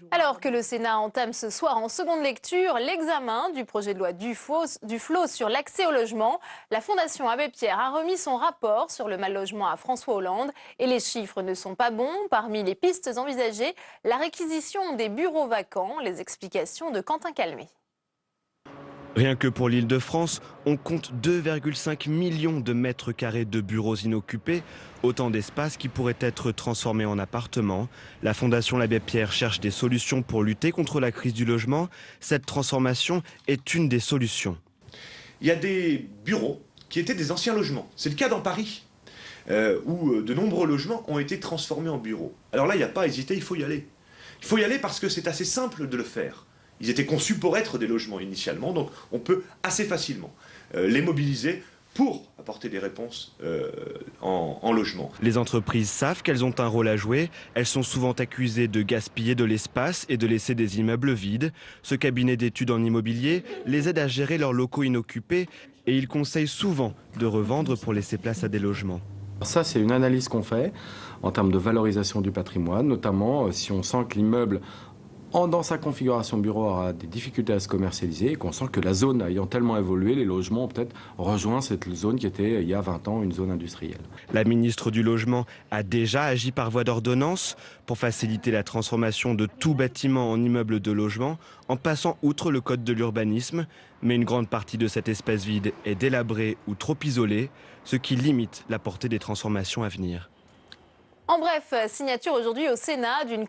Alors que le Sénat entame ce soir en seconde lecture l'examen du projet de loi Duflot sur l'accès au logement, la Fondation Abbé Pierre a remis son rapport sur le mal-logement à François Hollande et les chiffres ne sont pas bons. Parmi les pistes envisagées, la réquisition des bureaux vacants, les explications de Quentin Calmet. Rien que pour l'Île-de-France, on compte 2,5 millions de mètres carrés de bureaux inoccupés, autant d'espaces qui pourraient être transformés en appartements. La Fondation L'Abbé Pierre cherche des solutions pour lutter contre la crise du logement. Cette transformation est une des solutions. Il y a des bureaux qui étaient des anciens logements. C'est le cas dans Paris, où de nombreux logements ont été transformés en bureaux. Alors là, il n'y a pas à hésiter, il faut y aller. Il faut y aller parce que c'est assez simple de le faire. Ils étaient conçus pour être des logements initialement, donc on peut assez facilement les mobiliser pour apporter des réponses en logement. Les entreprises savent qu'elles ont un rôle à jouer. Elles sont souvent accusées de gaspiller de l'espace et de laisser des immeubles vides. Ce cabinet d'études en immobilier les aide à gérer leurs locaux inoccupés et il conseille souvent de revendre pour laisser place à des logements. Ça, c'est une analyse qu'on fait en termes de valorisation du patrimoine, notamment si on sent que l'immeuble dans sa configuration bureau aura des difficultés à se commercialiser et qu'on sent que la zone ayant tellement évolué, les logements ont peut-être rejoint cette zone qui était il y a 20 ans une zone industrielle. La ministre du Logement a déjà agi par voie d'ordonnance pour faciliter la transformation de tout bâtiment en immeuble de logement en passant outre le code de l'urbanisme. Mais une grande partie de cet espace vide est délabrée ou trop isolée, ce qui limite la portée des transformations à venir. En bref, signature aujourd'hui au Sénat d'une